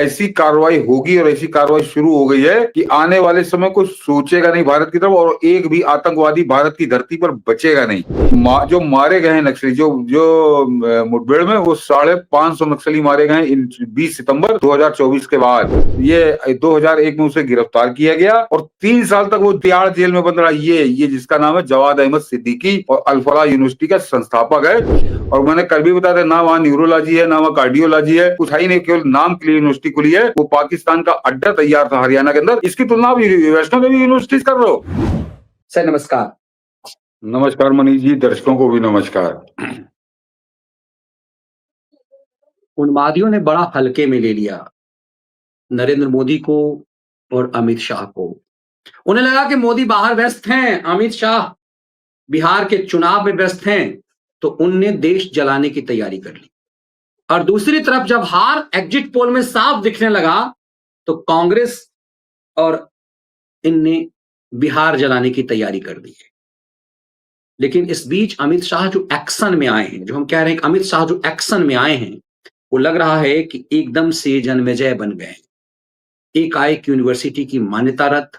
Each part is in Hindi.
ऐसी कार्रवाई होगी और ऐसी कार्रवाई शुरू हो गई है कि आने वाले समय कोई सोचेगा नहीं भारत की तरफ, और एक भी आतंकवादी भारत की धरती पर बचेगा नहीं। जो मारे गए हैं नक्सली, जो जो मुठभेड़ में, वो 550 नक्सली मारे गए हैं 20 सितंबर 2024 के बाद। ये 2001 में उसे गिरफ्तार किया गया और 3 साल तक वो तिहाड़ जेल में बंद रहा। ये जिसका नाम है जवाद अहमद सिद्दीकी, और अल-फलाह यूनिवर्सिटी का संस्थापक है। और मैंने कल भी बताया था, ना वहाँ न्यूरोलॉजी है, ना वहाँ कार्डियोलॉजी है, कुछ है ही नहीं, केवल नाम के लिए यूनिवर्सिटी खुली है। वो पाकिस्तान का अड्डा तैयार था हरियाणा के अंदर। इसकी तुलना आप वैष्णो देवी यूनिवर्सिटी कर रहे हो। सर नमस्कार। नमस्कार मनीष जी, दर्शकों को भी नमस्कार। उन्मादियों ने बड़ा हल्के में ले लिया नरेंद्र मोदी को और अमित शाह को। उन्हें लगा कि मोदी बाहर व्यस्त हैं, अमित शाह बिहार के चुनाव में व्यस्त हैं, तो उनने देश जलाने की तैयारी कर ली। और दूसरी तरफ जब हार एग्जिट पोल में साफ दिखने लगा, तो कांग्रेस और इनने बिहार जलाने की तैयारी कर दी है। लेकिन इस बीच अमित शाह जो एक्शन में आए हैं, जो हम कह रहे हैं कि अमित शाह जो एक्शन में आए हैं, वो लग रहा है कि एकदम से जन्मेजय बन गए। एकाएक यूनिवर्सिटी की मान्यता रद्द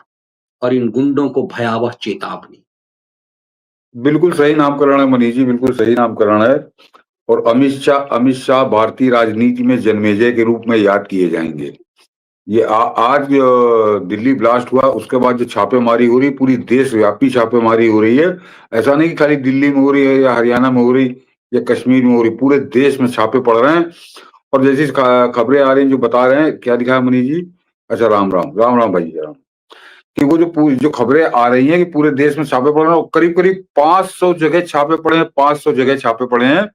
और इन गुंडों को भयावह चेतावनी। बिल्कुल सही नामकरण है मनीष जी, बिल्कुल सही नामकरण है। और अमित शाह भारतीय राजनीति में जन्मेजय के रूप में याद किए जाएंगे। ये आज दिल्ली ब्लास्ट हुआ, उसके बाद जो छापेमारी हो रही, पूरी देशव्यापी छापेमारी हो रही है। ऐसा नहीं कि खाली दिल्ली में हो रही है या हरियाणा में हो रही या कश्मीर में हो रही, पूरे देश में छापे पड़ रहे हैं। और जैसी खबरें आ रही हैं, जो बता रहे हैं, क्या दिखा है मनीष जी? अच्छा, राम राम राम राम भाई, राम। कि वो जो खबरें आ रही हैं कि पूरे देश में छापे पड़े हैं, और करीब करीब 500 जगह छापे पड़े हैं, 500 जगह छापे पड़े हैं।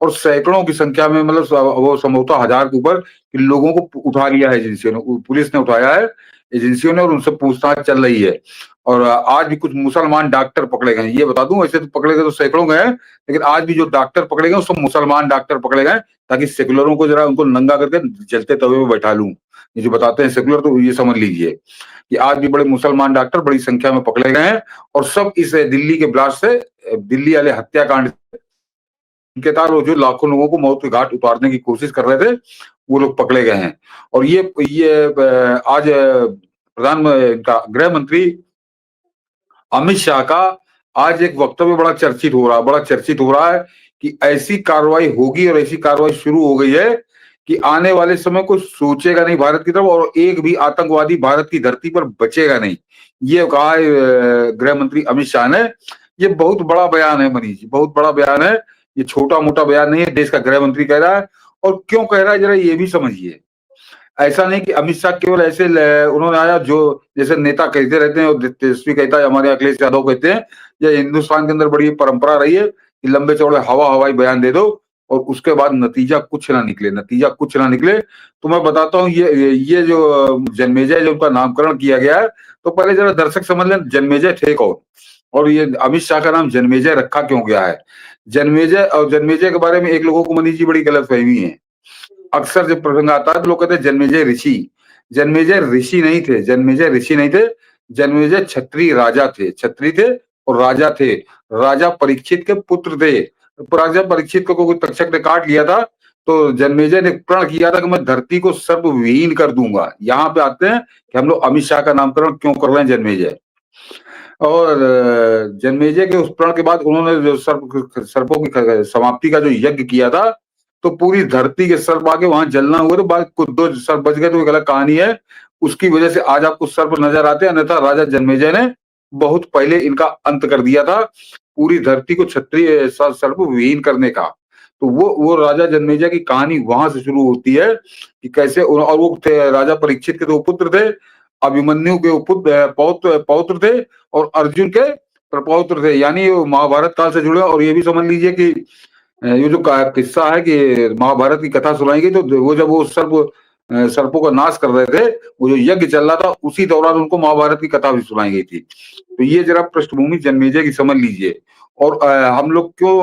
और सैकड़ों की संख्या में, मतलब वो संभवतः 1000 के ऊपर लोगों को उठा लिया है एजेंसियों ने, पुलिस ने उठाया है एजेंसियों ने, और उनसे पूछताछ चल रही है। और आज भी कुछ मुसलमान डॉक्टर पकड़े गए। ये बता दूं, वैसे तो पकड़े गए तो सैकड़ों गए हैं, लेकिन आज भी जो डॉक्टर पकड़े गए सब मुसलमान डॉक्टर पकड़े गए, ताकि सेकुलरों को जरा उनको नंगा करके जलते तवे में बैठा लूं। ये जो बताते हैं सेकुलर, तो ये समझ लीजिए कि आज भी बड़े मुसलमान डॉक्टर बड़ी संख्या में पकड़े गए हैं। और सब इस दिल्ली के ब्लास्ट से, दिल्ली वाले हत्याकांड के तार, वो जो लाखों लोगों को मौत के घाट उतारने की कोशिश कर रहे थे, वो लोग पकड़े गए हैं। और ये आज गृह मंत्री अमित शाह का आज एक वक्तव्य बड़ा चर्चित हो रहा है कि ऐसी कार्रवाई होगी और ऐसी कार्रवाई शुरू हो गई है कि आने वाले समय कोई सोचेगा नहीं भारत की तरफ, और एक भी आतंकवादी भारत की धरती पर बचेगा नहीं। ये कहा है गृह मंत्री अमित शाह ने। ये बहुत बड़ा बयान है मनीष जी, बहुत बड़ा बयान है। ये छोटा मोटा बयान नहीं है, देश का गृह मंत्री कह रहा है। और क्यों कह रहा है, जरा ये भी समझिए। ऐसा नहीं कि अमित शाह केवल ऐसे उन्होंने आया, जो जैसे नेता कहते रहते हैं, और तेजस्वी कहता है, हमारे अखिलेश यादव कहते हैं, ये हिंदुस्तान के अंदर बड़ी परंपरा रही है कि लंबे चौड़े हवाई बयान दे दो और उसके बाद नतीजा कुछ ना निकले। तो मैं बताता हूँ, ये जो जन्मेजय, जो उनका नामकरण किया गया है, तो पहले जरा दर्शक समझ लें जन्मेजय थे कौन, और ये अमित शाह का नाम जन्मेजय रखा क्यों गया है। जन्मेजय के बारे में एक लोगों को मनीष जी बड़ी गलतफहमी है। अक्सर जब प्रसंग आता है तो लोग कहते हैं जन्मेजय ऋषि। जन्मेजय ऋषि नहीं थे। जन्मेजय छत्री थे और राजा थे। राजा परीक्षित के पुत्र थे। राजा परीक्षित को कोई तक्षक ने काट लिया था, तो जन्मेजय ने प्रण किया था कि मैं धरती को सर्पविहीन कर दूंगा। यहाँ पे आते हैं कि हम लोग अमित शाह का नामकरण क्यों कर रहे हैं जन्मेजय। और जन्मेजय के उस प्रण के बाद उन्होंने जो सर्पों की समाप्ति का जो यज्ञ किया था, तो पूरी धरती के सर्प आके वहां जलना हुआ, तो बाद कुछ 2 सर्प बच गए, तो एक अलग कहानी है। उसकी वजह से आज आपको सर्प नजर आते हैं, अन्यथा राजा जन्मेजय ने बहुत पहले इनका अंत कर दिया था, पूरी धरती को क्षत्रिय सर्प विहीन करने का। तो वो राजा जन्मेजय की कहानी वहां से शुरू होती है कि कैसे, और वो थे राजा परीक्षित के 2 पुत्र थे। अभिमन्यु के पौत्र थे और अर्जुन के प्रपौत्र थे, यानी महाभारत काल से जुड़े। और ये भी समझ लीजिए कि ये जो किस्सा है कि महाभारत की कथा सुनाई गई, तो वो जब वो सर्पों का नाश कर रहे थे, वो जो यज्ञ चल रहा था, उसी दौरान उनको महाभारत की कथा भी सुनाई गई थी। तो ये जरा पृष्ठभूमि जन्मेजय की समझ लीजिए। और हम लोग क्यों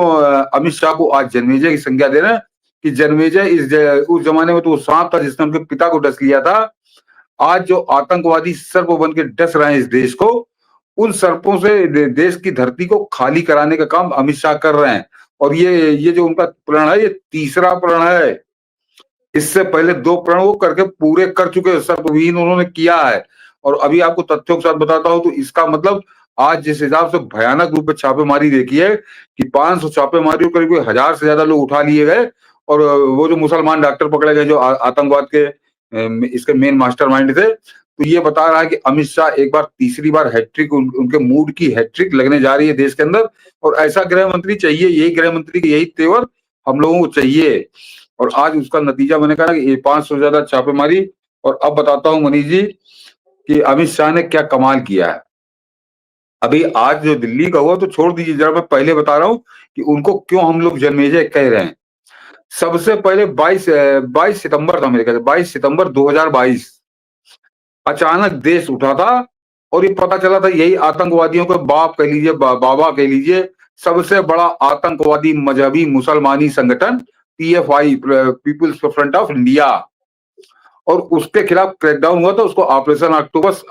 अमित शाह को आज जन्मेजय की संज्ञा दे रहे हैं कि जन्मेजय उस जमाने में तो वो सांप था जिसने उनके पिता को डस लिया था। आज जो आतंकवादी सर्प बन के डस रहे हैं इस देश को, उन सर्पों से देश की धरती को खाली कराने का काम अमित शाह कर रहे हैं। और ये जो उनका प्रण है, ये तीसरा प्रण है। इससे पहले 2 प्रण वो करके पूरे कर चुके हैं, सर्वविहीन उन्होंने किया है। और अभी आपको तथ्यों के साथ बताता हूँ, तो इसका मतलब आज जिस हिसाब से भयानक रूप में छापेमारी देखी है कि 500 छापेमारी करीब 1000 से ज्यादा लोग उठा लिए गए। और वो जो मुसलमान डॉक्टर पकड़े गए जो आतंकवाद के इसके मेन मास्टरमाइंड थे। तो ये बता रहा है कि अमित शाह एक बार तीसरी बार हैट्रिक, उनके मूड की हैट्रिक लगने जा रही है देश के अंदर। और ऐसा गृह मंत्री चाहिए, यही गृह मंत्री की यही तेवर हम लोगों को चाहिए। और आज उसका नतीजा मैंने कहा कि 500 से ज्यादा छापेमारी। और अब बताता हूँ मनीष जी कि अमित शाह ने क्या कमाल किया है। अभी आज जो दिल्ली का हुआ तो छोड़ दीजिए, जरा मैं पहले बता रहा हूँ कि उनको क्यों हम लोग जन्मेजय कह रहे हैं। सबसे पहले 22 सितंबर था मेरे ख्याल से, 22 सितंबर 2022 अचानक देश उठा था। और ये पता चला था यही आतंकवादियों के बाप कह लीजिए, बाबा कह लीजिए, सबसे बड़ा आतंकवादी मजहबी मुसलमानी संगठन PFI, people's front of India. और उसके खिलाफ क्रैकडाउन हुआ था, उसको ऑपरेशन ऑक्टोपस,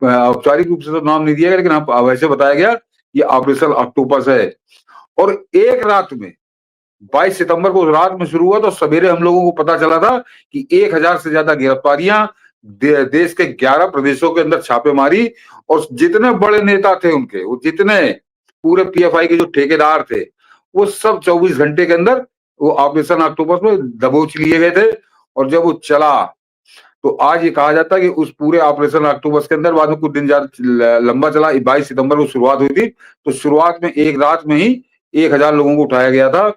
औपचारिक रूप से तो नाम नहीं दिया गया, लेकिन हाँ वैसे बताया गया ये ऑपरेशन ऑक्टोपस है। और एक रात में 22 सितंबर को रात में शुरू हुआ, तो सवेरे हम लोगों को पता चला था कि 1000 से ज्यादा गिरफ्तारियां, देश के 11 प्रदेशों के अंदर छापेमारी। और जितने बड़े नेता थे उनके, वो जितने पूरे पीएफआई के जो ठेकेदार थे, वो सब 24 घंटे के अंदर वो ऑपरेशन ऑक्टोपस में दबोच लिए गए थे। और जब वो चला तो आज ये कहा जाता है कि उस पूरे ऑपरेशन ऑक्टोपस के अंदर बाद में कुछ दिन ज्यादा लंबा चला, 22 सितंबर को शुरुआत हुई थी। तो शुरुआत में एक रात में ही 1000 लोगों को उठाया गया था।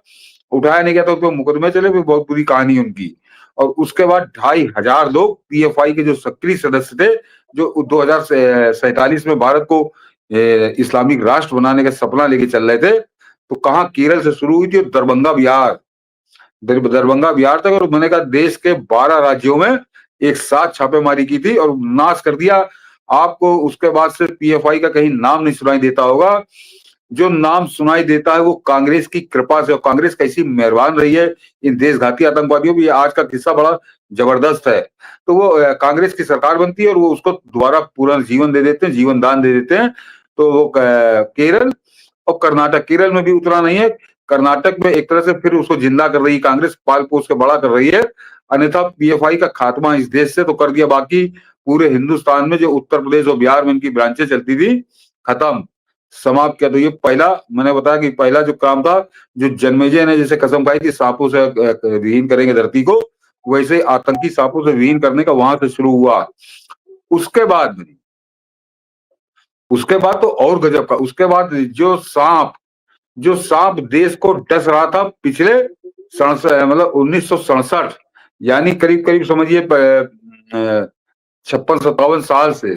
उठाया नहीं गया था, तो मुकदमे चले, भी बहुत बुरी कहानी उनकी। और उसके बाद 2500 लोग पीएफआई के जो सक्रिय सदस्य थे, जो 2047 में भारत को इस्लामिक राष्ट्र बनाने का सपना लेके चल रहे थे। तो कहाँ केरल से शुरू हुई थी, दरभंगा बिहार, दरभंगा बिहार तक। और मैंने कहा देश के 12 राज्यों में एक साथ छापेमारी की थी और नाश कर दिया। आपको उसके बाद से पीएफआई का कहीं नाम नहीं सुनाई देता होगा। जो नाम सुनाई देता है वो कांग्रेस की कृपा से, और कांग्रेस कैसी मेहरबान रही है इन देशघाती आतंकवादियों भी। आज का किस्सा बड़ा जबरदस्त है। तो वो कांग्रेस की सरकार बनती है और वो उसको दोबारा पूरा जीवन दे देते हैं, जीवन दान दे देते हैं। तो वो केरल और कर्नाटक, केरल में भी उतना नहीं है, कर्नाटक में एक तरह से फिर उसको जिंदा कर रही है कांग्रेस, पाल पोस के बड़ा कर रही है। अन्यथा पीएफआई का खात्मा इस देश से तो कर दिया, बाकी पूरे हिंदुस्तान में जो उत्तर प्रदेश और बिहार में इनकी ब्रांचें चलती थी, खत्म, समाप्त किया। तो ये पहला मैंने बताया कि पहला जो काम था, जो जन्मेजय ने जैसे कसम खाई थी सांपों से विहीन करेंगे धरती को, वैसे आतंकी सांपों से विहीन करने का वहां से शुरू हुआ। उसके बाद उसके बाद तो और गजब का, उसके बाद जो सांप देश को डस रहा था पिछले 1967, यानी करीब करीब समझिए 56-57 साल से,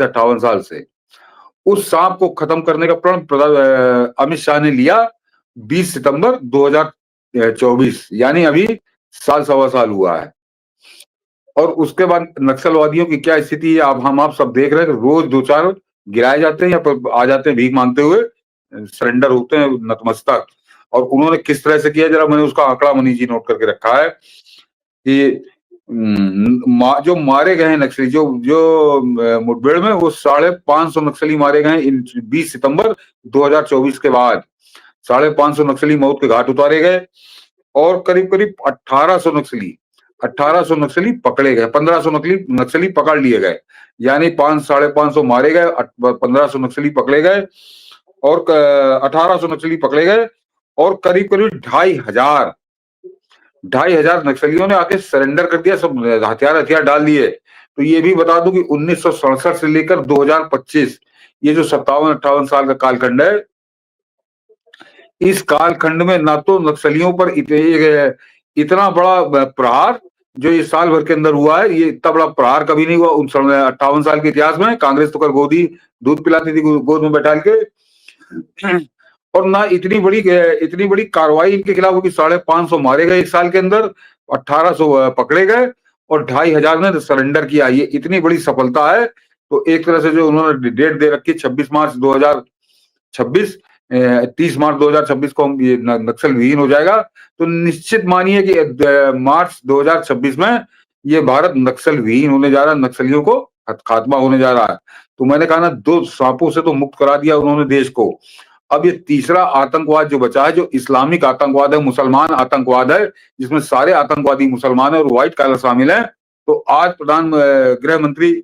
58 से उस सांप को खत्म करने का प्रण अमित शाह ने लिया 20 सितंबर 2024, यानी अभी साल सवा साल हुआ है। और उसके बाद नक्सलवादियों की क्या स्थिति है आप सब देख रहे हैं। रोज 2-4 गिराए जाते हैं या आ जाते हैं भीख मांगते हुए, सरेंडर होते हैं नतमस्तक। और उन्होंने किस तरह से किया, जरा मैंने उसका आंकड़ा मनीष जी नोट करके रखा है कि जो मारे गए हैं नक्सली, जो जो मुठभेड़ में, वो 550 नक्सली मारे गए इन 20 सितंबर 2024 के बाद। 550 नक्सली मौत के घाट उतारे गए। और करीब करीब 1800 नक्सली पकड़े गए, 1500 नक्सली पकड़ लिए गए, यानी 500-550 मारे गए, 1500 नक्सली पकड़े गए। और 1800 नक्सली पकड़े गए। और करीब करीब 2500 नक्सलियों ने आके सरेंडर कर दिया, सब हथियार डाल दिए। तो ये भी बता दूं कि 1967 से लेकर 2025, ये जो 57-58 साल का कालखंड है, इस कालखंड में ना तो नक्सलियों पर इतना बड़ा प्रहार जो ये साल भर के अंदर हुआ है, ये इतना बड़ा प्रहार कभी नहीं हुआ उन 58 साल के इतिहास में। कांग्रेस तो कर दूध पिलाती थी गोद में बैठा के। और ना इतनी बड़ी कार्रवाई इनके खिलाफ होगी। 550 मारे गए एक साल के अंदर, 1800 पकड़े गए और 2500 ने सरेंडर किया। ये इतनी बड़ी सफलता है। तो एक तरह से जो उन्होंने डेट दे रखी 26 मार्च 2026, 30 मार्च 2026 को ये नक्सल विहीन हो जाएगा। तो निश्चित मानिए कि मार्च 2026 में ये भारत नक्सल विहीन होने जा रहा है, नक्सलियों को खात्मा होने जा रहा है। तो मैंने कहा ना, 2 सांपों से तो मुक्त करा दिया उन्होंने देश को। अब ये तीसरा आतंकवाद जो बचा है, जो इस्लामिक आतंकवाद है, मुसलमान आतंकवाद है, जिसमें सारे आतंकवादी मुसलमान है और व्हाइट कॉलर शामिल है। तो आज गृह मंत्री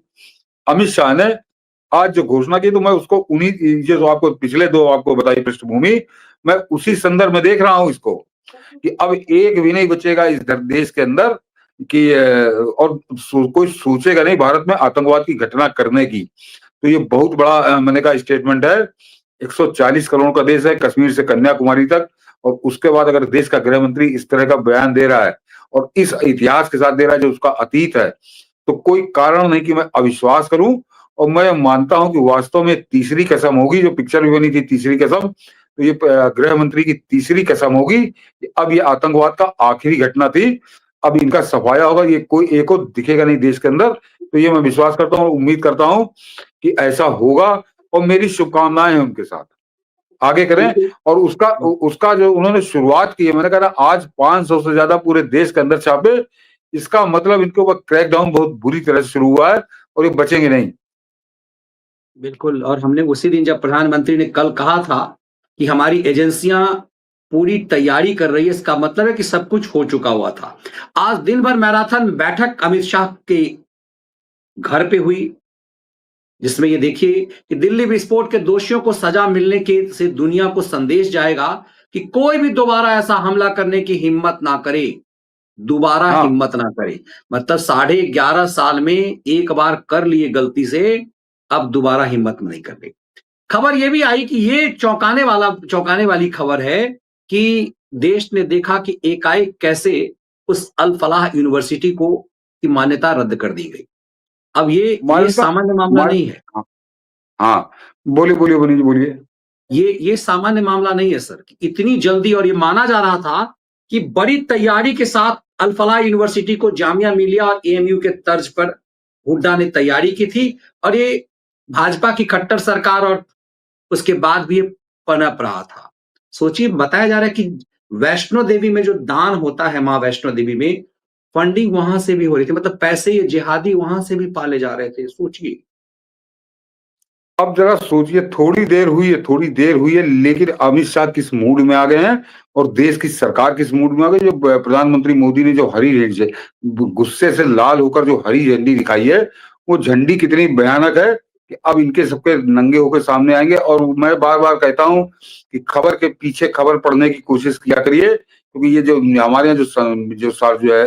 अमित शाह ने आज जो घोषणा की, तो मैं उसको उन्हीं जो आपको पिछले दो आपको बताई पृष्ठभूमि, मैं उसी संदर्भ में देख रहा हूं इसको, कि अब एक भी नहीं बचेगा इस देश के अंदर कि और कोई सोचेगा नहीं भारत में आतंकवाद की घटना करने की। तो ये बहुत बड़ा मैंने कहा स्टेटमेंट है। 140 करोड़ का देश है, कश्मीर से कन्याकुमारी तक, और उसके बाद अगर देश का गृह मंत्री इस तरह का बयान दे रहा है और इस इतिहास के साथ दे रहा है जो उसका अतीत है, तो कोई कारण नहीं कि मैं अविश्वास करूं। और मैं मानता हूं कि वास्तव में तीसरी कसम होगी, जो पिक्चर भी बनी थी तीसरी कसम, तो ये गृह मंत्री की तीसरी कसम होगी कि अब ये आतंकवाद का आखिरी घटना थी, अब इनका सफाया होगा, ये कोई एक और दिखेगा नहीं देश के अंदर। तो ये मैं विश्वास करता हूँ, उम्मीद करता हूं कि ऐसा होगा, और मेरी शुभकामनाएं हैं उनके साथ, आगे करें। और उसका उसका जो उन्होंने शुरुआत की है, मैंने कहा आज 500 से ज्यादा पूरे देश के अंदर छापे, इसका मतलब इनके ऊपर क्रैकडाउन बहुत बुरी तरह से शुरू हुआ है और ये बचेंगे नहीं। बिल्कुल, और हमने उसी दिन जब प्रधानमंत्री ने कल कहा था कि हमारी एजेंसियां पूरी तैयारी कर रही है, इसका मतलब है कि सब कुछ हो चुका हुआ था। आज दिन भर मैराथन बैठक अमित शाह के घर पे हुई, जिसमें ये देखिए कि दिल्ली विस्फोट के दोषियों को सजा मिलने के से दुनिया को संदेश जाएगा कि कोई भी दोबारा ऐसा हमला करने की हिम्मत ना करे, दोबारा हाँ, हिम्मत ना करे। मतलब 11.5 साल में एक बार कर लिए गलती से, अब दोबारा हिम्मत नहीं करनी। खबर ये भी आई कि ये चौंकाने वाली खबर है कि देश ने देखा कि एकाएक कैसे उस अल फलाह यूनिवर्सिटी को की मान्यता रद्द कर दी गई। अब ये मान्यता सामान्य मामला मान नहीं है। हाँ, हाँ, बोलिए बोलिए बनी जी, बोलिए। ये सामान्य मामला नहीं है सर, कि इतनी जल्दी, और ये माना जा रहा था कि बड़ी तैयारी के साथ अल फलाह यूनिवर्सिटी को जामिया मिलिया और एएमयू के तर्ज पर हुड्डा ने तैयारी की थी, और ये भाजपा की खट्टर सरकार और उसके बाद भी ये पनप रहा था। सोचिए, बताया जा रहा है कि वैष्णो देवी में जो दान होता है, माँ वैष्णो देवी में फंडिंग वहां से भी हो रही थी, मतलब पैसे ये जिहादी वहां से भी पाले जा रहे थे। सोचिए। अब जरा सोचिए, थोड़ी देर हुई है, लेकिन अमित शाह किस मूड में आ गए हैं और देश की सरकार किस मूड में आ गई। जो प्रधानमंत्री मोदी ने जो हरी झंडी से गुस्से से लाल होकर जो हरी झंडी दिखाई है, वो झंडी कितनी भयानक है कि अब इनके सबके नंगे होकर सामने आएंगे। और मैं बार बार कहता हूं कि खबर के पीछे खबर पढ़ने की कोशिश किया करिए, क्योंकि ये जो हमारे यहाँ जो है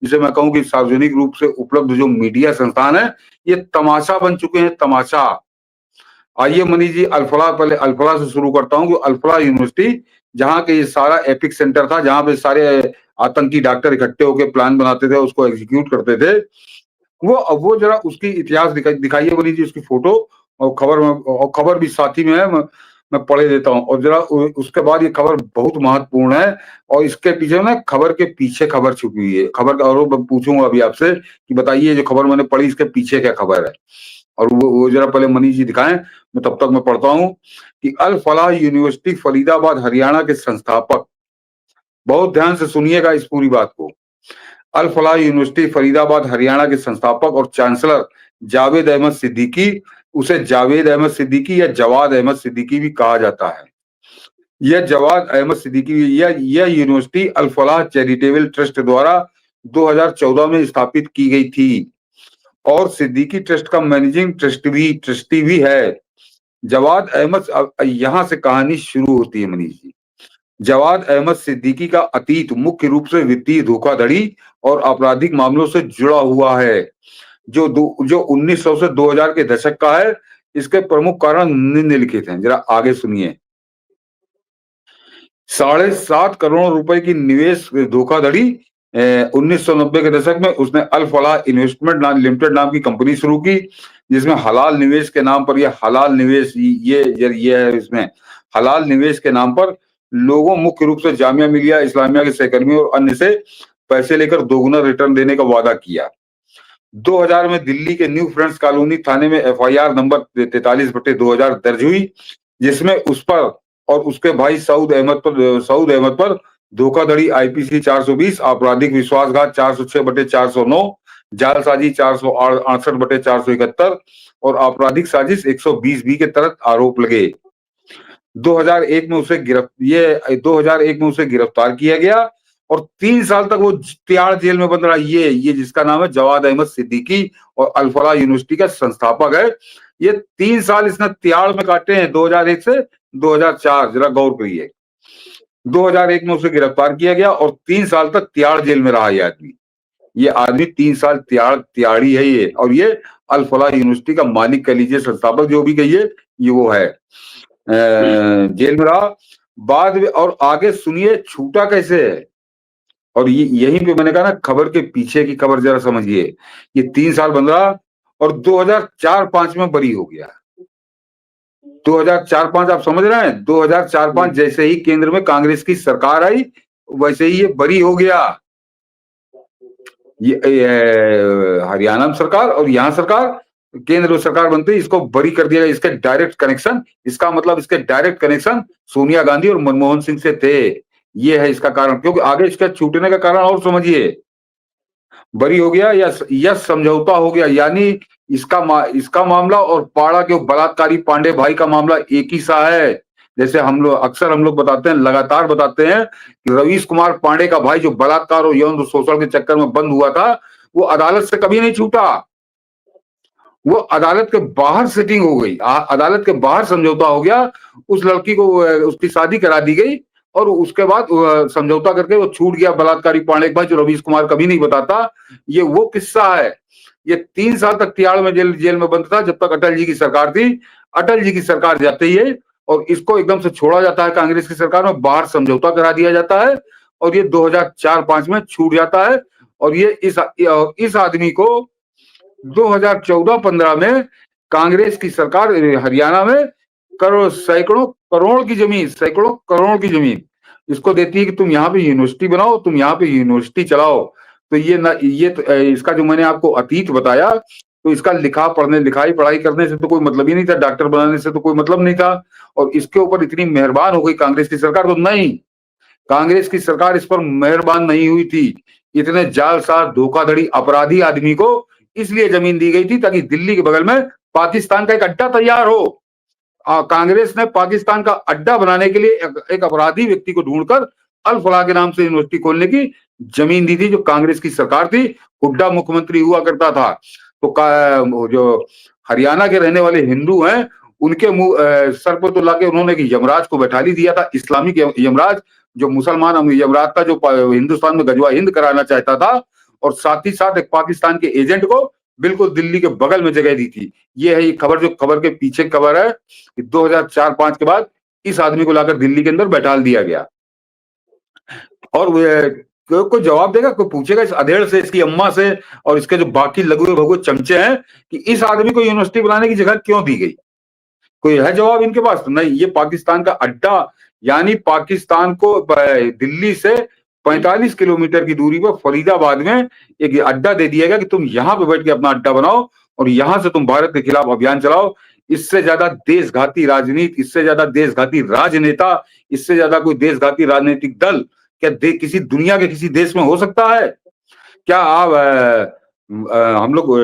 जिसे मैं कहूँ कि सार्वजनिक रूप से उपलब्ध जो मीडिया संस्थान है, ये तमाशा बन चुके हैं, तमाशा। आइए मनीष जी, अल्फला, पहले अल्फला से शुरू करता हूँ कि अल्फला यूनिवर्सिटी, जहाँ के ये सारा एपिक सेंटर था, जहाँ पे सारे आतंकी डॉक्टर इकट्ठे होकर प्लान बनाते थे, उसको एग्जीक्यूट करते थे, वो जरा उसकी इतिहास दिखाइए मनीष जी, उसकी फोटो और खबर भी साथी में है, मैं पढ़े देता हूँ। और जरा उसके बाद ये खबर बहुत महत्वपूर्ण है, और इसके पीछे ना खबर के पीछे खबर छुपी हुई है। खबर और मैं पूछूंगा अभी आपसे कि बताइए जो खबर मैंने पढ़ी इसके पीछे क्या खबर है, और वो जरा पहले मनीष जी दिखाएं, मैं तब तक मैं पढ़ता हूं कि अल फलाह यूनिवर्सिटी फरीदाबाद हरियाणा के संस्थापक, बहुत ध्यान से सुनिएगा इस पूरी बात को, अल फलाह यूनिवर्सिटी फरीदाबाद हरियाणा के संस्थापक और चांसलर जावेद अहमद सिद्दीकी, उसे जावेद अहमद सिद्दीकी या जवाद अहमद सिद्दीकी भी कहा जाता है। यह जवाद अहमद सिद्दीकी, यह यूनिवर्सिटी अल फलाह चैरिटेबल ट्रस्ट द्वारा 2014 में स्थापित की गई थी, और सिद्दीकी ट्रस्ट का मैनेजिंग ट्रस्टी भी है। जवाद अहमद, यहां से कहानी शुरू होती है मनीष जी। जवाद अहमद सिद्दीकी का अतीत मुख्य रूप से वित्तीय धोखाधड़ी और आपराधिक मामलों से जुड़ा हुआ है, जो 1900 से 2000 के दशक का है। इसके प्रमुख कारण निम्नलिखित हैं, जरा आगे सुनिए। 7.5 करोड़ रुपए की निवेश धोखाधड़ी। 1990 के दशक में उसने अल फलाह इन्वेस्टमेंट लिमिटेड नाम की कंपनी शुरू की, जिसमें हलाल निवेश के नाम पर, हलाल निवेश, ये है, इसमें हलाल निवेश के नाम पर लोगों, मुख्य रूप से जामिया मिलिया इस्लामिया के सहकर्मियों और अन्य से पैसे लेकर दोगुना रिटर्न देने का वादा किया। 2000 में दिल्ली के न्यू फ्रेंड्स कॉलोनी थाने में एफआईआर नंबर 43/2000 दर्ज हुई, जिसमें उस पर और उसके भाई सऊद अहमद पर धोखाधड़ी आईपीसी 420, आपराधिक विश्वासघात 406/409, जालसाजी 468/471 और आपराधिक साजिश 120 बी के तहत आरोप लगे। 2001 में उसे 2001 में उसे गिरफ्तार किया गया और 3 साल तक वो तिहाड़ जेल में बंद रहा। ये जिसका नाम है जवाद अहमद सिद्दीकी और अल फलाह यूनिवर्सिटी का संस्थापक है। ये 3 साल इसने तिहाड़ में काटे हैं 2001 से 2004, जरा गौर करिए। 2001 में उसे गिरफ्तार किया गया और 3 साल तक तिहाड़ जेल में रहा ये आदमी 3 साल तिहाड़ी है ये, और ये अल फलाह यूनिवर्सिटी का मालिक कह लीजिए, संस्थापक जो भी कहिए, ये वो है। जेल में रहा बाद में, और आगे सुनिए छूटा कैसे है। और ये यहीं पे मैंने कहा ना, खबर के पीछे की खबर जरा समझिए। ये 3 साल बंद रहा और 2004-5 में बरी हो गया। 2004-5 आप समझ रहे हैं? 2004-5 जैसे ही केंद्र में कांग्रेस की सरकार आई, वैसे ही ये बरी हो गया। ये हरियाणा में सरकार और यहाँ सरकार, केंद्र में सरकार बनते ही इसको बरी कर दिया। इसके डायरेक्ट कनेक्शन, इसका मतलब इसके डायरेक्ट कनेक्शन सोनिया गांधी और मनमोहन सिंह से थे। ये है इसका कारण, क्योंकि आगे इसका छूटने का कारण और समझिए। बरी हो गया या समझौता हो गया, यानी इसका मामला और पाड़ा के बलात्कारी पांडे भाई का मामला एक ही सा है। जैसे हम लोग बताते हैं, लगातार बताते हैं कि रवीश कुमार पांडे का भाई जो बलात्कार और यौन शोषण के चक्कर में बंद हुआ था, वो अदालत से कभी नहीं छूटा। वो अदालत के बाहर सेटिंग हो गई, अदालत के बाहर समझौता हो गया। उस लड़की को उसकी शादी करा दी गई और उसके बाद समझौता करके वो छूट गया बलात्कारी पांडे का भाई, जो रवीश कुमार कभी नहीं बताता। ये वो किस्सा है। ये 3 साल तक तिहाड़ में जेल में बंद था जब तक अटल जी की सरकार थी। अटल जी की सरकार जाते ही है और इसको एकदम से छोड़ा जाता है कांग्रेस की सरकार में, बाहर समझौता करा दिया जाता है और ये 2004-5 में छूट जाता है। और ये इस आदमी को 2014-15 में कांग्रेस की सरकार हरियाणा में सैकड़ों करोड़ की जमीन इसको देती है कि तुम यहाँ पे यूनिवर्सिटी बनाओ, तुम यहाँ पे यूनिवर्सिटी चलाओ। तो इसका जो मैंने आपको अतीत बताया, तो इसका लिखाई पढ़ाई करने से तो कोई मतलब ही नहीं था, डॉक्टर बनाने से तो कोई मतलब नहीं था। और इसके ऊपर इतनी मेहरबान हो गई कांग्रेस की सरकार, तो नहीं, कांग्रेस की सरकार इस पर मेहरबान नहीं हुई थी। इतने जालसाज धोखाधड़ी अपराधी आदमी को इसलिए जमीन दी गई थी ताकि दिल्ली के बगल में पाकिस्तान का एक अड्डा तैयार हो। कांग्रेस ने पाकिस्तान का अड्डा बनाने के लिए एक अपराधी व्यक्ति को ढूंढकर अल फलाह के नाम से यूनिवर्सिटी खोलने की जमीन दी थी, जो कांग्रेस की सरकार थी। हुड्डा मुख्यमंत्री हुआ करता था। तो जो हरियाणा के रहने वाले हिंदू हैं, उनके मुंह सर पर तो लाके उन्होंने यमराज को बैठा ली दिया था, इस्लामिक यमराज, जो मुसलमान यमराज था, जो हिंदुस्तान में गजवा हिंद कराना चाहता था। और साथ ही साथ एक पाकिस्तान के एजेंट को बिल्कुल दिल्ली के बगल में जगह दी थी। ये है ये खबर, जो खबर के पीछे खबर है कि 2004-5 के बाद इस आदमी को लाकर दिल्ली के अंदर बैठाल दिया गया। और कोई जवाब देगा, कोई पूछेगा इस अधेड़ से, इसकी अम्मा से और इसके जो बाकी लगे भगुए चमचे हैं कि इस आदमी को यूनिवर्सिटी बनाने की जगह क्यों दी गई? कोई है जवाब इनके पास? तो नहीं, ये पाकिस्तान का अड्डा, यानी पाकिस्तान को दिल्ली से 45 किलोमीटर की दूरी पर फरीदाबाद में एक अड्डा दे दिया गया कि तुम यहाँ पे बैठ के अपना अड्डा बनाओ और यहां से तुम भारत के खिलाफ अभियान चलाओ। इससे ज्यादा देशघाती राजनीति, इससे ज्यादा देशघाती राजनेता, इससे ज्यादा कोई देशघाती राजनीतिक दल क्या किसी दुनिया के किसी देश में हो सकता है? क्या आप हम लोग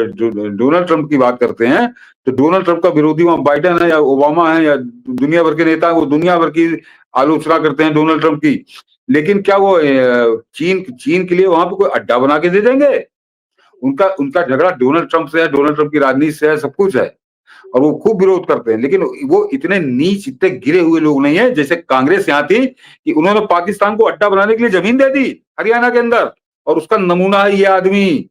डोनाल्ड ट्रंप की बात करते हैं, तो डोनाल्ड ट्रंप का विरोधी वहां बाइडेन है या ओबामा है या दुनिया भर के नेता, वो दुनिया भर की आलोचना करते हैं डोनाल्ड ट्रंप की। लेकिन क्या वो चीन के लिए वहां पे कोई अड्डा बना के दे देंगे? उनका उनका झगड़ा डोनाल्ड ट्रंप से है, डोनाल्ड ट्रंप की राजनीति से है, सब कुछ है और वो खूब विरोध करते हैं। लेकिन वो इतने नीच, इतने गिरे हुए लोग नहीं है जैसे कांग्रेस यहाँ थी कि उन्होंने पाकिस्तान को अड्डा बनाने के लिए जमीन दे दी हरियाणा के अंदर। और उसका नमूना है ये आदमी,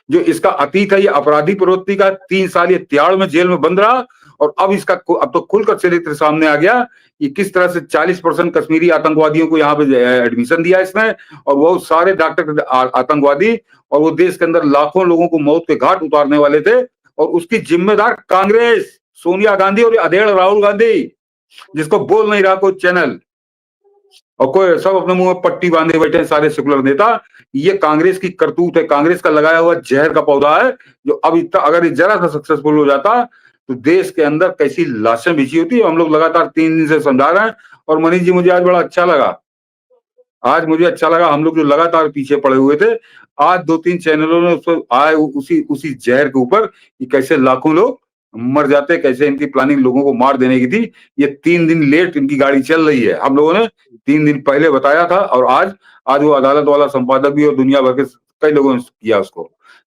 जो इसका अतीत है, ये अपराधी प्रवृत्ति का। 3 साल ये तिहाड़ में जेल में बंद रहा और अब तो खुलकर चरित्र सामने आ गया कि किस तरह से 40% कश्मीरी आतंकवादियों को यहाँ पे एडमिशन दिया इसने, और वो सारे डॉक्टर आतंकवादी, और वो देश के अंदर लाखों लोगों को मौत के घाट उतारने वाले थे। और उसकी जिम्मेदार कांग्रेस, सोनिया गांधी और अधेड़ राहुल गांधी, जिसको बोल नहीं रहा कोई चैनल, और कोई सब अपने मुंह में पट्टी बांधे बैठे हैं सारे सेकुलर नेता। ये कांग्रेस की करतूत है, कांग्रेस का लगाया हुआ जहर का पौधा है, जो अब इतना अगर ये जरा सा सक्सेसफुल हो जाता तो देश के अंदर कैसी लाशें बिछी होती। हम लोग लगातार 3 दिन से समझा रहे हैं। और मनीष जी, मुझे आज बड़ा अच्छा लगा, हम लोग जो लगातार पीछे पड़े हुए थे, आज 2-3 चैनलों ने उसको आए उसी जहर के ऊपर कि कैसे लाखों लोग मर जाते, कैसे इनकी प्लानिंग लोगों को मार देने की थी। ये 3 दिन लेट इनकी गाड़ी चल रही है। हम लोगों ने 3 दिन पहले बताया था और आज वो अदालत वाला संपादक भी और दुनिया भर के कई लोगों ने किया उसको।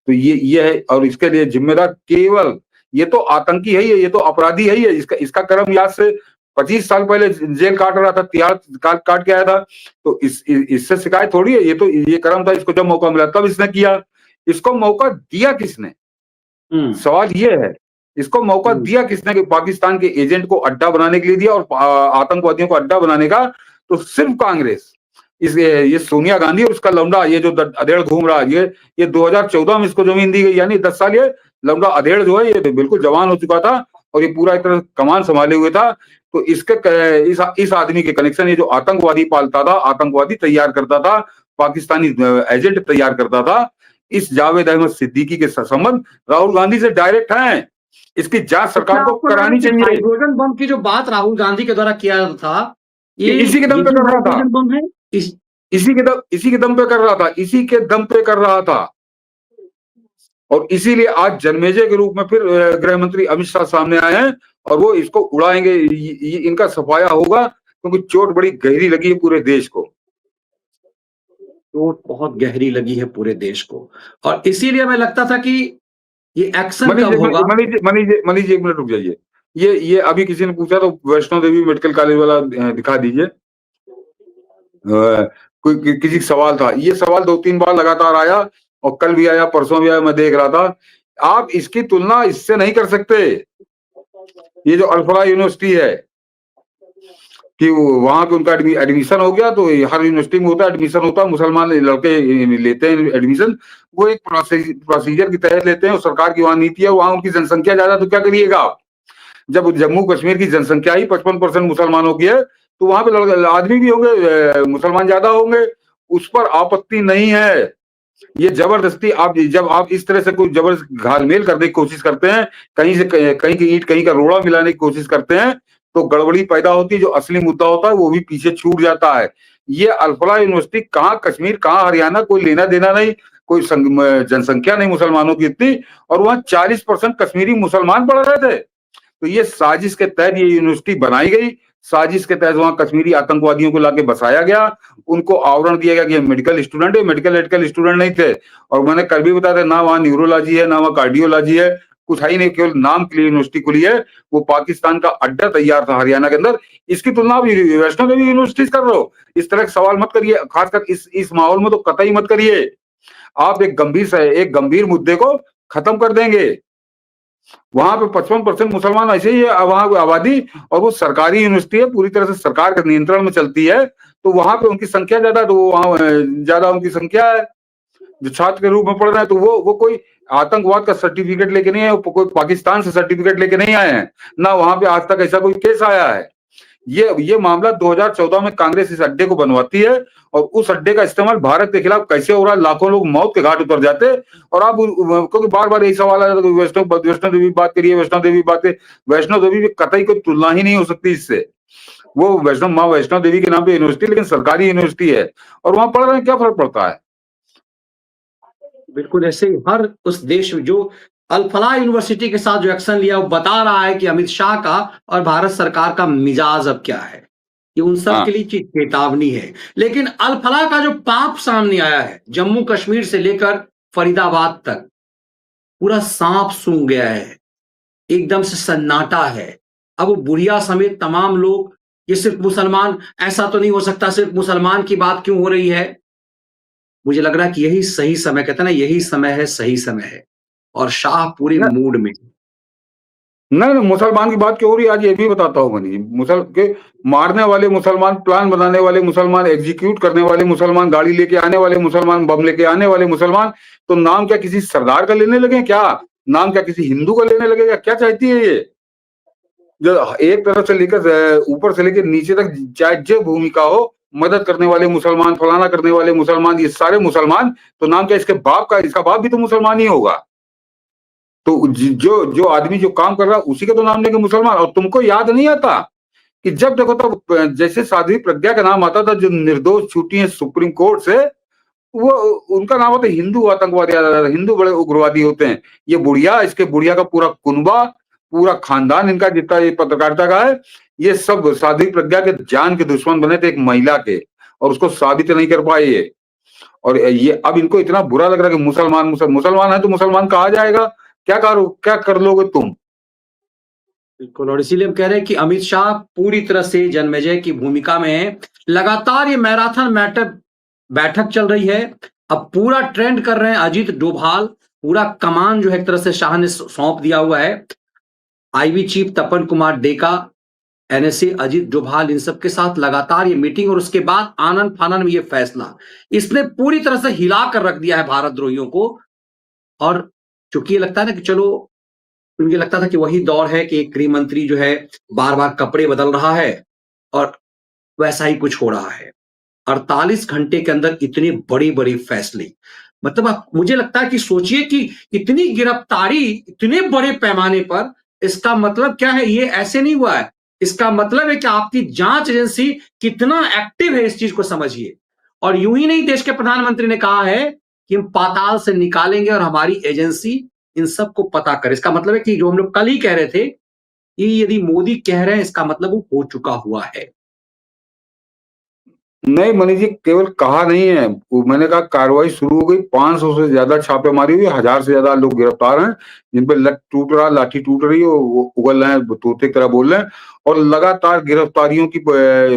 तो ये है और इसके लिए जिम्मेदार केवल ये तो आतंकी है ही है, ये तो अपराधी है ही है। इसका कर्म आज से 25 साल पहले जेल काट रहा था, तिहाड़ काट के आया था। तो इससे शिकायत थोड़ी है, ये कर्म था, इसको जब मौका मिला तब इसने किया। इसको मौका दिया किसने? सवाल ये है, इसको मौका दिया किसने कि पाकिस्तान के एजेंट को अड्डा बनाने के लिए दिया और आतंकवादियों को अड्डा बनाने का? तो सिर्फ कांग्रेस। ये सोनिया गांधी और उसका लौंडा ये जो अधेड़ घूम रहा है, ये 2014 में इसको जमीन दी गई, यानी 10 साल ये लौंडा अधेड़ जो है ये बिल्कुल जवान हो चुका था और ये पूरा एक तरह कमान संभाले हुए था। तो इस आदमी के कनेक्शन, ये जो आतंकवादी पालता था, आतंकवादी तैयार करता था, पाकिस्तानी एजेंट तैयार करता था, इस जावेद अहमद सिद्दीकी के संबंध राहुल गांधी से डायरेक्ट हैं। इसकी जांच सरकार को करानी चाहिए। हाइड्रोजन बम की जो बात राहुल गांधी के द्वारा किया था, ये इसी के दम पे कर रहा था। बम है इसी के दम पे कर रहा था, इसी के दम पे कर रहा था। और इसीलिए आज जन्मेजय के रूप में फिर गृह मंत्री अमित शाह सामने आए हैं और वो इसको उड़ाएंगे। इनका सफाया होगा क्योंकि चोट बड़ी गहरी लगी है पूरे देश को। चोट बहुत गहरी लगी है पूरे देश को और इसीलिए हमें लगता था कि ये एक्शन कब होगा। मनीष जी 1 मिनट रुक जाइए। ये अभी किसी ने पूछा तो वैष्णो देवी मेडिकल कॉलेज वाला दिखा दीजिए। कोई किसी सवाल था, ये सवाल 2-3 बार लगातार आया और कल भी आया, परसों भी आया, मैं देख रहा था। आप इसकी तुलना इससे नहीं कर सकते। ये जो अल्फला यूनिवर्सिटी है कि वहां पे उनका एडमिशन हो गया, तो हर यूनिवर्सिटी में होता है एडमिशन, होता है, मुसलमान लड़के लेते हैं एडमिशन, वो एक प्रोसीजर के तहत लेते हैं और सरकार की वहां नीति है। वहां उनकी जनसंख्या ज्यादा, तो क्या करिएगा आप? जब जम्मू कश्मीर की जनसंख्या ही 55% मुसलमानों की है, तो वहां पे आदमी भी होंगे, मुसलमान ज्यादा होंगे, उस पर आपत्ति नहीं है। ये जबरदस्ती जब आप इस तरह से कोई जबरदस्त घालमेल करने की कोशिश करते हैं, कहीं की ईंट कहीं का रोड़ा मिलाने की कोशिश करते हैं, तो गड़बड़ी पैदा होती है। जो असली मुद्दा होता है वो भी पीछे छूट जाता है। ये अल्फला यूनिवर्सिटी कहाँ कश्मीर, कहाँ हरियाणा, कोई लेना देना नहीं, कोई जनसंख्या नहीं मुसलमानों की इतनी, और वहां 40% कश्मीरी मुसलमान पढ़ रहे थे। तो ये साजिश के तहत ये यूनिवर्सिटी बनाई गई, साजिश के तहत वहां कश्मीरी आतंकवादियों को लाके बसाया गया, उनको आवरण दिया गया कि ये मेडिकल स्टूडेंट है। मेडिकल स्टूडेंट नहीं थे। और मैंने कल भी बताया था, ना वहां न्यूरोलॉजी है, ना वहां कार्डियोलॉजी है, कुछ है ही नहीं, केवल नाम के लिए यूनिवर्सिटी खुली है। वो पाकिस्तान का अड्डा तैयार था हरियाणा के अंदर। इसकी तुलना आप वैष्णो देवी यूनिवर्सिटी कर रहे हो। इस तरह के सवाल मत करिए, खासकर इस माहौल में तो कतई मत करिए। आप एक गंभीर मुद्दे को खत्म कर देंगे। वहां पे 55% मुसलमान ऐसे ही है वहां आबादी, और वो सरकारी यूनिवर्सिटी है, पूरी तरह से सरकार के नियंत्रण में चलती है। तो वहां पे उनकी संख्या ज्यादा, तो वहां ज्यादा उनकी संख्या है जो छात्र के रूप में पढ़ रहे हैं। तो वो कोई आतंकवाद का सर्टिफिकेट लेके नहीं है, कोई पाकिस्तान से सर्टिफिकेट लेके नहीं आए हैं, ना वहां पे आज तक ऐसा कोई केस आया है। ये मामला 2014 में कांग्रेस इस अड्डे को बनवाती है और उस अड्डे का इस्तेमाल भारत के खिलाफ कैसे हो रहा है, लाखों लोग मौत के घाट उतर जाते। और आप क्योंकि बार बार यही सवाल आता है, वैष्णो देवी बात करिए, वैष्णो देवी बात है, वैष्णो देवी में कतई कोई तुलना ही नहीं हो सकती इससे। वो माँ वैष्णो देवी के नाम पे यूनिवर्सिटी, लेकिन सरकारी यूनिवर्सिटी है, और वहां पढ़ रहे हैं, क्या फर्क पड़ता है? बिल्कुल ऐसे ही हर उस देश में जो अल-फलाह यूनिवर्सिटी के साथ जो एक्शन लिया, वो बता रहा है कि अमित शाह का और भारत सरकार का मिजाज अब क्या है। ये उन सब के लिए चेतावनी है। लेकिन अल-फलाह का जो पाप सामने आया है, जम्मू कश्मीर से लेकर फरीदाबाद तक, पूरा सांप सूंघ गया है, एकदम से सन्नाटा है। अब वो बुढ़िया समेत तमाम लोग, ये सिर्फ मुसलमान, ऐसा तो नहीं हो सकता सिर्फ मुसलमान की बात क्यों हो रही है। मुझे लग रहा है कि यही सही समय, कहते हैं ना, यही समय है, सही समय है, और शाह पूरे मूड में। नहीं, मुसलमान की बात क्यों हो रही है, आज ये भी बताता हूँ मनी। मारने वाले मुसलमान, प्लान बनाने वाले मुसलमान, एग्जीक्यूट करने वाले मुसलमान, गाड़ी लेके आने वाले मुसलमान, बम लेके आने वाले मुसलमान, तो नाम क्या किसी सरदार का लेने लगे क्या? नाम क्या किसी हिंदू का लेने लगे क्या? चाहती है ये जो एक तरफ से लेकर ऊपर से लेकर नीचे तक, चाहे जो भूमिका हो, मदद करने वाले मुसलमान, फलाना करने वाले मुसलमान, ये सारे मुसलमान। तो नाम क्या इसके बाप का? इसका बाप भी तो मुसलमान ही होगा। तो जो आदमी जो काम कर रहा है उसी के तो नाम लेके मुसलमान। और तुमको याद नहीं आता कि जब देखो तब जैसे साध्वी प्रज्ञा का नाम आता था, जो निर्दोष छूटी है सुप्रीम कोर्ट से, वो उनका नाम होता है हिंदू आतंकवादी, हिंदू बड़े उग्रवादी होते हैं। ये बुढ़िया, इसके बुढ़िया का पूरा कुनबा पूरा खानदान इनका जितना ये पत्रकारिता का है, ये सब साध्वी प्रज्ञा के जान के दुश्मन बने थे एक महिला के, और उसको साबित नहीं कर पाए ये। और ये अब इनको इतना बुरा लग रहा है कि मुसलमान है तो मुसलमान कहा जाएगा, क्या कर लोगे तुम? बिल्कुल, और इसीलिए हम कह रहे हैं कि अमित शाह पूरी तरह से जन्मेजय की भूमिका में है। लगातार ये मैराथन मैटर बैठक चल रही है। अब पूरा ट्रेंड कर रहे हैं अजीत डोभाल, पूरा कमान जो है एक तरह से शाह ने सौंप दिया हुआ है। आईबी चीफ तपन कुमार डेका, एनएसए अजीत डोभाल, इन सब के साथ लगातार ये मीटिंग, और उसके बाद आनन फानन में ये फैसला, इसने पूरी तरह से हिला कर रख दिया है भारत द्रोहियों को। और चूंकि ये लगता है ना कि चलो, उनको लगता था कि वही दौर है कि एक गृह मंत्री जो है बार बार कपड़े बदल रहा है, और वैसा ही कुछ हो रहा है। 48 घंटे के अंदर इतनी बड़ी बड़ी फैसले, मतलब आप, मुझे लगता है कि सोचिए कि इतनी गिरफ्तारी इतने बड़े पैमाने पर, इसका मतलब क्या है? ये ऐसे नहीं हुआ है, इसका मतलब है कि आपकी जांच एजेंसी कितना एक्टिव है, इस चीज को समझिए। और यूं ही नहीं, देश के प्रधानमंत्री ने कहा है कि हम पाताल से निकालेंगे और हमारी एजेंसी इन सबको पता करे। इसका मतलब है कि जो हम लोग कल ही कह रहे थे, कि यदि मोदी कह रहे हैं, इसका मतलब वो हो चुका हुआ है। नहीं मनीष जी, केवल कहा नहीं है, मैंने कहा कार्रवाई शुरू हो गई, 500 से ज्यादा छापेमारी हुई, 1000 से ज्यादा लोग गिरफ्तार हैं, जिन पर लठ टूट रहा, लाठी टूट रही है, वो उगल रहे हैं, तोते की तरह बोल रहे हैं, और लगातार गिरफ्तारियों की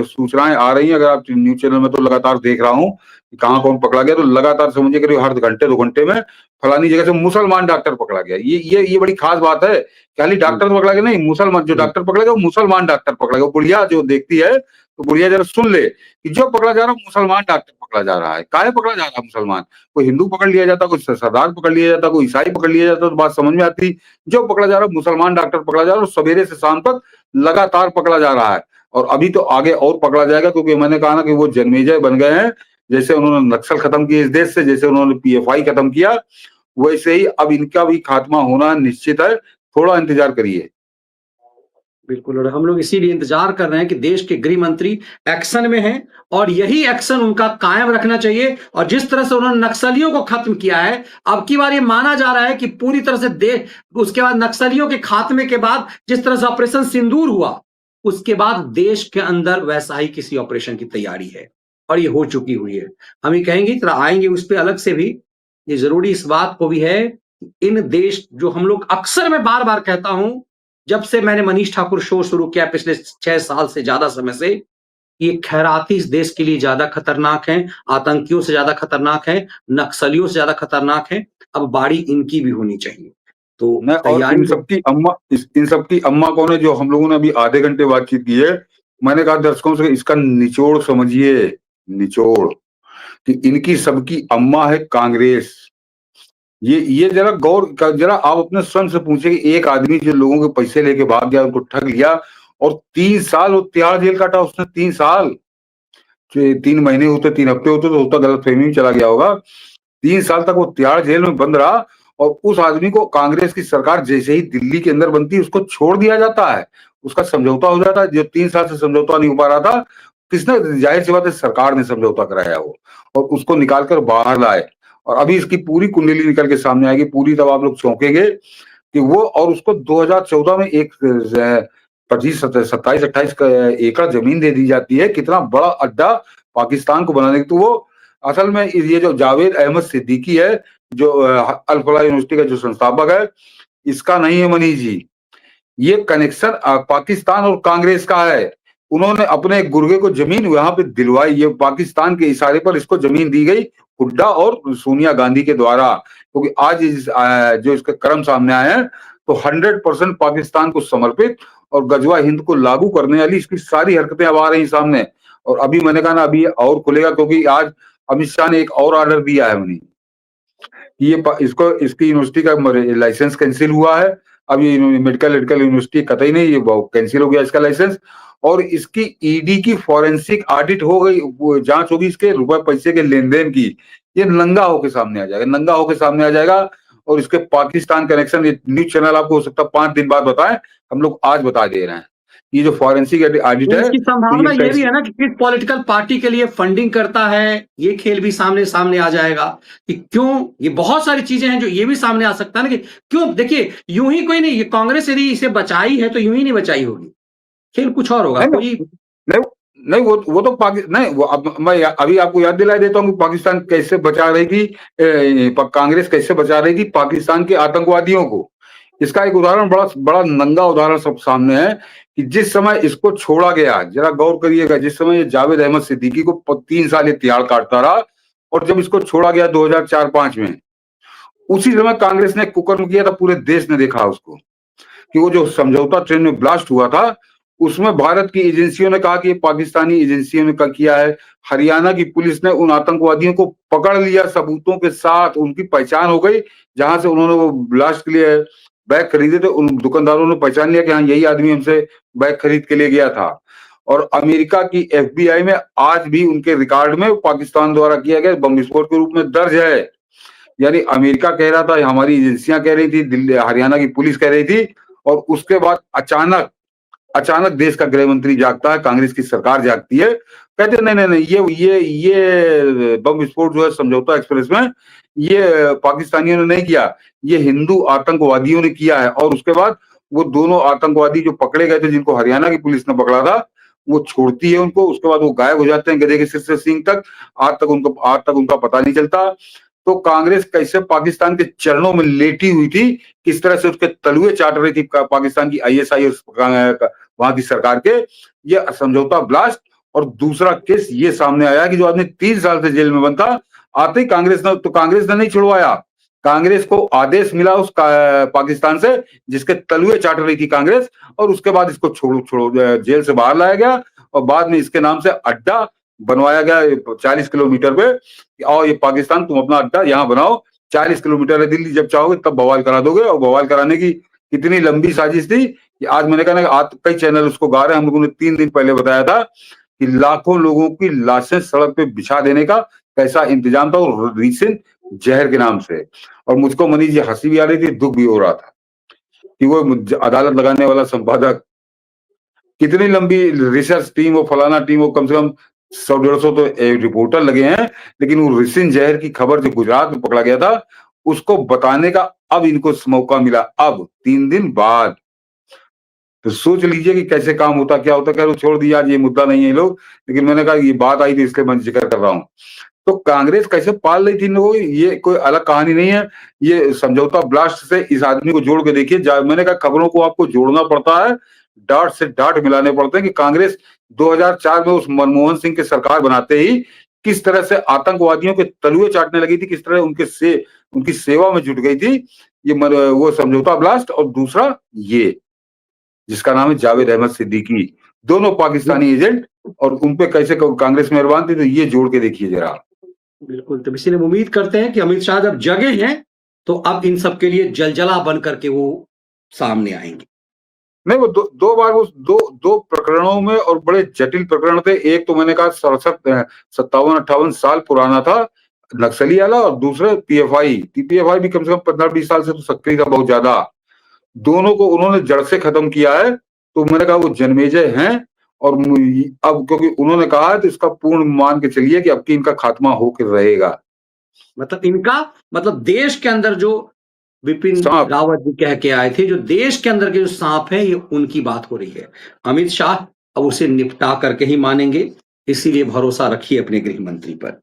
सूचनाएं आ रही हैं। अगर आप न्यूज चैनल में तो लगातार देख रहा हूँ कि कहाँ कौन पकड़ा गया, तो लगातार समझिए करीब हर घंटे 2 घंटे में फलानी जगह से मुसलमान डॉक्टर पकड़ा गया। ये बड़ी खास बात है, खाली डॉक्टर पकड़ा गया नहीं, मुसलमान जो डॉक्टर पकड़ा गया वो मुसलमान डॉक्टर पकड़ा गया। बुढ़िया जो देखती है तो बुढ़िया जरा सुन ले कि जो पकड़ा जा रहा है मुसलमान डॉक्टर पकड़ा जा रहा है। काहे पकड़ा जा रहा है मुसलमान? कोई हिंदू पकड़ लिया जाता, कोई सरदार पकड़ लिया जाता, कोई ईसाई पकड़ लिया जाता तो बात समझ में आती। जो पकड़ा जा रहा है मुसलमान डॉक्टर पकड़ा जा रहा है, और सवेरे से शाम तक लगातार पकड़ा जा रहा है। और अभी तो आगे और पकड़ा जाएगा, क्योंकि मैंने कहा ना कि वो जन्मेजय बन गए हैं। जैसे उन्होंने नक्सल खत्म किए इस देश से, जैसे उन्होंने पीएफआई खत्म किया, वैसे ही अब इनका भी खात्मा होना निश्चित है। थोड़ा इंतजार करिए। बिल्कुल, और हम लोग इसीलिए इंतजार कर रहे हैं कि देश के गृह मंत्री एक्शन में हैं, और यही एक्शन उनका कायम रखना चाहिए। और जिस तरह से उन्होंने नक्सलियों को खत्म किया है, अब की बार ये माना जा रहा है कि पूरी तरह से देश, उसके बाद नक्सलियों के खात्मे के बाद जिस तरह से ऑपरेशन सिंदूर हुआ, उसके बाद देश के अंदर वैसा ही किसी ऑपरेशन की तैयारी है, और ये हो चुकी हुई है। हम ये कहेंगे, तरह आएंगे उस पर अलग से भी। ये जरूरी इस बात को भी है, इन देश जो हम लोग अक्सर, मैं बार बार कहता हूं, जब से मैंने मनीष ठाकुर शो शुरू किया पिछले 6 साल से ज्यादा समय से, ये खैराती इस देश के लिए ज्यादा खतरनाक हैं, आतंकियों से ज्यादा खतरनाक हैं, नक्सलियों से ज्यादा खतरनाक हैं। अब बारी इनकी भी होनी चाहिए, तो मैं और तैयारी तो। इन सबकी अम्मा कौन है, जो हम लोगों ने अभी आधे घंटे बातचीत की है। मैंने कहा दर्शकों से, इसका निचोड़ समझिए, निचोड़, कि इनकी सबकी अम्मा है कांग्रेस। ये जरा आप अपने स्वयं से पूछे कि एक आदमी जो लोगों के पैसे लेके भाग गया, उनको ठग लिया, और 3 साल वो तिहाड़ जेल काटा उसने। 3 साल, 3 महीने होते, 3 हफ्ते होते तो होता गलतफहमी में चला गया होगा। 3 साल तक वो तिहाड़ जेल में बंद रहा, और उस आदमी को कांग्रेस की सरकार जैसे ही दिल्ली के अंदर बनती, उसको छोड़ दिया जाता है, उसका समझौता हो जाता है। जो 3 साल से समझौता नहीं हो पा रहा था, किसने? जाहिर सी बात है सरकार ने समझौता कराया वो, और उसको निकाल कर बाहर लाए। और अभी इसकी पूरी कुंडली निकल के सामने आएगी पूरी, तब आप लोग चौंकेंगे कि वो, और उसको 2014 में एक 25 27 28 एकड़ जमीन दे दी जाती है। कितना बड़ा अड्डा पाकिस्तान को बनाने की। तो वो असल में ये जो जावेद अहमद सिद्दीकी है, जो अल फलाह यूनिवर्सिटी का जो संस्थापक है, इसका नहीं है मनीष जी। ये कनेक्शन पाकिस्तान और कांग्रेस का है। उन्होंने अपने गुर्गे को जमीन वहां पे दिलवाई, ये पाकिस्तान के इशारे पर इसको जमीन दी गई, हुड्डा और सोनिया गांधी के द्वारा। क्योंकि आज जो इसके कर्म सामने आए हैं, तो 100% पाकिस्तान को समर्पित और गजवा हिंद को लागू करने वाली इसकी सारी हरकतें अब आ रही सामने। और अभी मैंने कहा ना, अभी और खुलेगा, क्योंकि आज अमित शाह ने एक और ऑर्डर दिया है उन्हें, इसकी यूनिवर्सिटी का लाइसेंस कैंसिल हुआ है। अब ये मेडिकल यूनिवर्सिटी कतई नहीं, ये कैंसिल हो गया इसका लाइसेंस। और इसकी ईडी की फॉरेंसिक ऑडिट हो गई, जांच होगी इसके रुपए पैसे के लेन देन की। ये नंगा होके सामने आ जाएगा, नंगा होके सामने आ जाएगा। और इसके पाकिस्तान कनेक्शन, ये न्यूज चैनल आपको हो सकता है 5 दिन बाद बताएं, हम लोग आज बता दे रहे हैं ये जो फॉरेंसिक ऑडिट तो है, इसकी तो संभावना ये ये भी कैसे है ना कि किस पॉलिटिकल पार्टी के लिए फंडिंग करता है, ये खेल भी सामने सामने आ जाएगा कि क्यों, ये बहुत सारी चीजें हैं जो ये भी सामने आ सकता है ना कि क्यों। देखिए, यूं ही कोई नहीं, ये कांग्रेस यदि इसे बचाई है तो यूं ही नहीं बचाई होगी, खेल कुछ और होगा नहीं कोई। नहीं नहीं, वो तो नहीं, वो अब मैं अभी आपको याद दिला देता हूँ कि पाकिस्तान कैसे बचा रही थी, कांग्रेस कैसे बचा रही थी पाकिस्तान के आतंकवादियों को। इसका एक उदाहरण, बड़ा बड़ा नंगा उदाहरण सब सामने है कि जिस समय इसको छोड़ा गया, जरा गौर करिएगा, जिस समय ये जावेद अहमद सिद्दीकी को 3 साल ये तिहाड़ काटता रहा, और जब इसको छोड़ा गया 2004-5 में, उसी समय कांग्रेस ने कुकर्म किया था, पूरे देश ने देखा उसको, कि वो जो समझौता ट्रेन में ब्लास्ट हुआ था, उसमें भारत की एजेंसियों ने कहा कि ये पाकिस्तानी एजेंसियों ने किया है। हरियाणा की पुलिस ने उन आतंकवादियों को पकड़ लिया सबूतों के साथ, उनकी पहचान हो गई, जहां से उन्होंने वो ब्लास्ट के लिए बैग खरीदे थे, उन दुकानदारों ने पहचान लिया कि हाँ, यही आदमी हमसे बैग खरीद के लिए गया था। और अमेरिका की FBI में आज भी उनके रिकॉर्ड में पाकिस्तान द्वारा किया गया बम विस्फोट के रूप में दर्ज है। यानी अमेरिका कह रहा था, हमारी एजेंसियां कह रही थी, दिल्ली हरियाणा की पुलिस कह रही थी, और उसके बाद अचानक देश का गृह मंत्री जागता है, कांग्रेस की सरकार जागती है, कहते नहीं नहीं नहीं, ये बम विस्फोट जो है समझौता एक्सप्रेस में, ये पाकिस्तानियों ने नहीं किया, ये हिंदू आतंकवादियों ने किया है। और उसके बाद वो दोनों आतंकवादी जो पकड़े गए थे, जिनको हरियाणा की पुलिस ने पकड़ा था, वो छोड़ती है उनको, उसके बाद वो गायब हो जाते हैं गधे के सिर से सींग तक, आज तक उनका पता नहीं चलता। तो कांग्रेस कैसे पाकिस्तान के चरणों में लेटी हुई थी, किस तरह से उसके तलुए चाट रही थी पाकिस्तान की ISI और वहां की सरकार के, ये समझौता ब्लास्ट। और दूसरा केस ये सामने आया कि जो आदमी 3 साल से जेल में बंद था, आते ही कांग्रेस ने नहीं छुड़वाया। कांग्रेस को आदेश मिला उस पाकिस्तान से, जिसके तलुए चाट रही थी कांग्रेस, और उसके बाद इसको छोड़ो जेल से बाहर लाया गया, और बाद में इसके नाम से अड्डा बनवाया गया 40 किलोमीटर पे। और ये पाकिस्तान, तुम अपना अड्डा यहाँ बनाओ, 40 किलोमीटर है दिल्ली, जब चाहोगे तब बवाल करा दोगे। और बवाल कराने की कितनी लंबी साजिश थी कि आज मैंने कहा ना, आज कई चैनल उसको गा रहे हैं, हम लोगों ने 3 दिन पहले बताया था कि लाखों लोगों की लाशें सड़क पे बिछा देने का कैसा इंतजाम था, और रीसेंट जहर के नाम से। और मुझको मनीष जी हंसी भी आ रही थी, दुख भी हो रहा था कि वो अदालत लगाने वाला संपादक, कितनी लंबी रिसर्च टीम, वो फलाना टीम, वो कम से कम 100-150 तो रिपोर्टर लगे हैं, लेकिन वो रिसिन जहर की खबर जो गुजरात में पकड़ा गया था, उसको बताने का अब इनको मौका मिला, अब 3 दिन बाद। तो सोच लीजिए कि कैसे काम होता, क्या होता। खैर छोड़ दिया, आज ये मुद्दा नहीं है लोग, लेकिन मैंने कहा ये बात आई थी इसलिए मैं जिक्र कर रहा हूँ। तो कांग्रेस कैसे पाल रही थी इन लोगों, ये कोई अलग कहानी नहीं है। ये समझौता ब्लास्ट से इस आदमी को जोड़ के देखिए, मैंने कहा खबरों को आपको जोड़ना पड़ता है, डाट से डाट मिलाने पड़ते हैं कि कांग्रेस 2004 में उस मनमोहन सिंह की सरकार बनाते ही किस तरह से आतंकवादियों के तलुए चाटने लगी थी, किस तरह उनकी सेवा में जुट गई थी। ये वो समझौता ब्लास्ट, और दूसरा ये जिसका नाम है जावेद अहमद सिद्दीकी, दोनों पाकिस्तानी एजेंट, और उनपे कैसे कांग्रेस मेहरबान थी, तो ये जोड़ के देखिए जरा। बिल्कुल, तो इसीलिए उम्मीद करते हैं कि अमित शाह जब जगे हैं, तो अब इन सब के लिए जलजला बन करके वो सामने आएंगे। नहीं, वो दो बार वो दो प्रकरणों में, और बड़े जटिल प्रकरण थे। एक तो मैंने कहा 57-58 साल पुराना था, नक्सली वाला, और दूसरा PFI भी कम से कम 15-20 साल से तो सक्रिय था, बहुत ज्यादा। दोनों को उन्होंने जड़ से खत्म किया है। तो मैंने कहा वो जन्मेजय हैं, और अब क्योंकि उन्होंने कहा है, तो इसका पूर्ण मान के चलिए कि अब की इनका खात्मा होकर रहेगा। मतलब देश के अंदर जो विपिन सांप। रावत जी कह के आए थे, जो देश के अंदर के जो सांप है, ये उनकी बात हो रही है। अमित शाह अब उसे निपटा करके ही मानेंगे, इसीलिए भरोसा रखिए अपने गृह मंत्री पर।